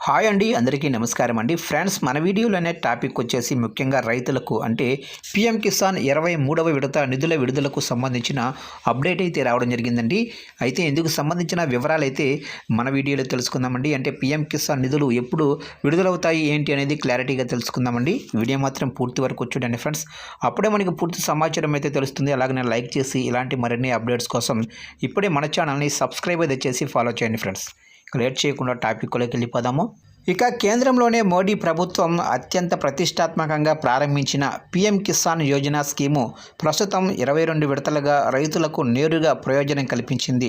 Hi అండి, అందరికీ నమస్కారం అండి. ఫ్రెండ్స్, మన వీడియోలోనే టాపిక్ వచ్చేసి ముఖ్యంగా రైతులకు అంటే పీఎం కిసాన్ 23వ విడత నిధుల విడుదలకు సంబంధించిన అప్డేట్ అయితే రావడం జరిగిందండి. అయితే ఇందుకు సంబంధించిన వివరాలు అయితే మన వీడియోలో తెలుసుకుందామండి. అంటే పీఎం కిసాన్ నిధులు ఎప్పుడు విడుదలవుతాయి ఏంటి అనేది క్లారిటీగా తెలుసుకుందామండి. వీడియో మాత్రం పూర్తి వరకు చూడండి ఫ్రెండ్స్. అప్పుడే మనకి పూర్తి సమాచారం అయితే తెలుస్తుంది. అలాగే లైక్ చేసి ఇలాంటి మరిన్ని అప్డేట్స్ కోసం ఇప్పుడే మన ఛానల్ని సబ్స్క్రైబ్ అయితే చేసి ఫాలో చేయండి ఫ్రెండ్స్. లేట్ చేయకుండా టాపిక్లోకి వెళ్ళిపోదాము. ఇక కేంద్రంలోనే మోడీ ప్రభుత్వం అత్యంత ప్రతిష్టాత్మకంగా ప్రారంభించిన పీఎం కిసాన్ యోజన స్కీము ప్రస్తుతం 22 విడతలుగా రైతులకు నేరుగా ప్రయోజనం కల్పించింది.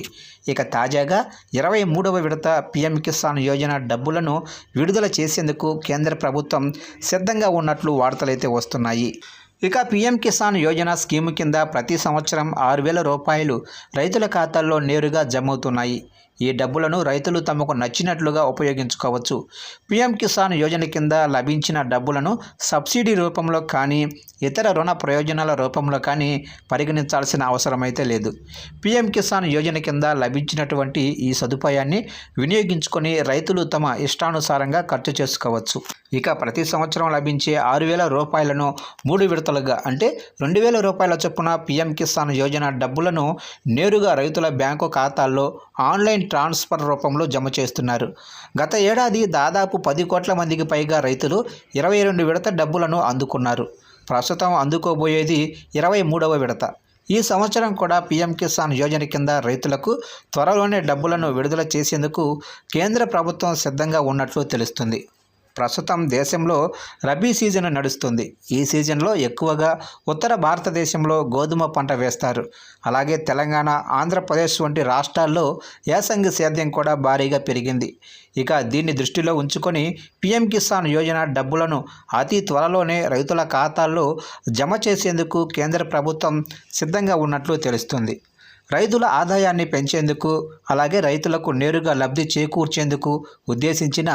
ఇక తాజాగా 23వ విడత పీఎం కిసాన్ యోజన డబ్బులను విడుదల చేసేందుకు కేంద్ర ప్రభుత్వం సిద్ధంగా ఉన్నట్లు వార్తలైతే వస్తున్నాయి. ఇక పీఎం కిసాన్ యోజన స్కీము కింద ప్రతి సంవత్సరం 6,000 రూపాయలు రైతుల ఖాతాల్లో నేరుగా జమ అవుతున్నాయి. ఈ డబ్బులను రైతులు తమకు నచ్చినట్లుగా ఉపయోగించుకోవచ్చు. పీఎం కిసాన్ యోజన కింద లభించిన డబ్బులను సబ్సిడీ రూపంలో కానీ ఇతర రుణ ప్రయోజనాల రూపంలో కానీ పరిగణించాల్సిన అవసరమైతే లేదు. పీఎం కిసాన్ యోజన కింద లభించినటువంటి ఈ సదుపాయాన్ని వినియోగించుకొని రైతులు తమ ఇష్టానుసారంగా ఖర్చు చేసుకోవచ్చు. ఇక ప్రతి సంవత్సరం లభించే 6,000 రూపాయలను 3 విడతలుగా అంటే 2,000 రూపాయల చొప్పున పీఎం కిసాన్ యోజన డబ్బులను నేరుగా రైతుల బ్యాంకు ఖాతాల్లో ఆన్లైన్ ట్రాన్స్ఫర్ రూపంలో జమ చేస్తున్నారు. గత ఏడాది దాదాపు 10 కోట్ల మందికి పైగా రైతులు 22 విడత డబ్బులను అందుకున్నారు. ప్రస్తుతం అందుకోబోయేది 23వ విడత. ఈ సంవత్సరం కూడా పీఎం కిసాన్ యోజన కింద రైతులకు త్వరలోనే డబ్బులను విడుదల చేసేందుకు కేంద్ర ప్రభుత్వం సిద్ధంగా ఉన్నట్లు తెలుస్తుంది. ప్రస్తుతం దేశంలో రబీ సీజన్ నడుస్తుంది. ఈ సీజన్లో ఎక్కువగా ఉత్తర భారతదేశంలో గోధుమ పంట వేస్తారు. అలాగే తెలంగాణ, ఆంధ్రప్రదేశ్ వంటి రాష్ట్రాల్లో యాసంగి సేద్యం కూడా భారీగా పెరిగింది. ఇక దీన్ని దృష్టిలో ఉంచుకొని పీఎం కిసాన్ యోజన డబ్బులను అతి త్వరలోనే రైతుల ఖాతాల్లో జమ చేసేందుకు కేంద్ర ప్రభుత్వం సిద్ధంగా ఉన్నట్లు తెలుస్తుంది. రైతుల ఆదాయాన్ని పెంచేందుకు అలాగే రైతులకు నేరుగా లబ్ధి చేకూర్చేందుకు ఉద్దేశించిన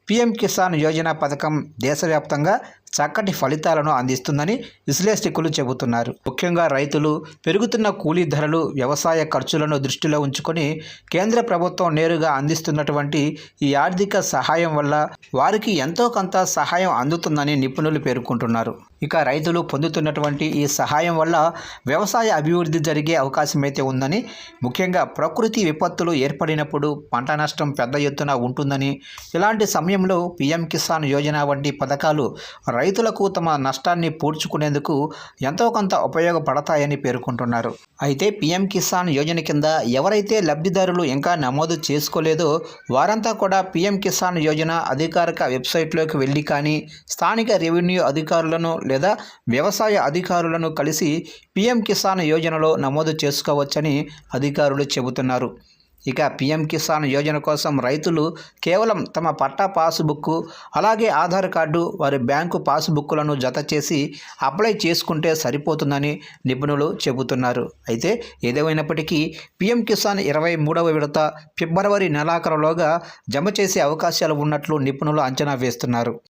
పీఎం కిసాన్ యోజన పథకం దేశవ్యాప్తంగా చక్కటి ఫలితాలను అందిస్తుందని విశ్లేషకులు చెబుతున్నారు. ముఖ్యంగా రైతులు పెరుగుతున్న కూలీ ధరలు, వ్యవసాయ ఖర్చులను దృష్టిలో ఉంచుకొని కేంద్ర ప్రభుత్వం నేరుగా అందిస్తున్నటువంటి ఈ ఆర్థిక సహాయం వల్ల వారికి ఎంతో కొంత సహాయం అందుతుందని నిపుణులు పేర్కొంటున్నారు. ఇక రైతులు పొందుతున్నటువంటి ఈ సహాయం వల్ల వ్యవసాయ అభివృద్ధి జరిగే అవకాశం అయితే ఉందని, ముఖ్యంగా ప్రకృతి విపత్తులు ఏర్పడినప్పుడు పంట నష్టం పెద్ద ఎత్తున ఉంటుందని, ఇలాంటి సమయంలో పీఎం కిసాన్ యోజన వంటి పథకాలు రైతులకు తమ నష్టాన్ని పూడ్చుకునేందుకు ఎంతో కొంత ఉపయోగపడతాయని పేర్కొంటున్నారు. అయితే పీఎం కిసాన్ యోజన కింద ఎవరైతే లబ్ధిదారులు ఇంకా నమోదు చేసుకోలేదో వారంతా కూడా పీఎం కిసాన్ యోజన అధికారిక వెబ్సైట్లోకి వెళ్ళి కానీ స్థానిక రెవెన్యూ అధికారులను లేదా వ్యవసాయ అధికారులను కలిసి పీఎం కిసాన్ యోజనలో నమోదు చేసుకోవచ్చని అధికారులు చెబుతున్నారు. ఇక పీఎం కిసాన్ యోజన కోసం రైతులు కేవలం తమ పట్టా పాస్బుక్ అలాగే ఆధార్ కార్డు, వారి బ్యాంకు పాస్బుక్లను జత చేసి అప్లై చేసుకుంటే సరిపోతుందని నిపుణులు చెబుతున్నారు. అయితే ఏదేమైనప్పటికీ పీఎం కిసాన్ 23వ విడత ఫిబ్రవరి నెలాఖరులోగా జమ చేసే అవకాశాలు ఉన్నట్లు నిపుణులు అంచనా వేస్తున్నారు.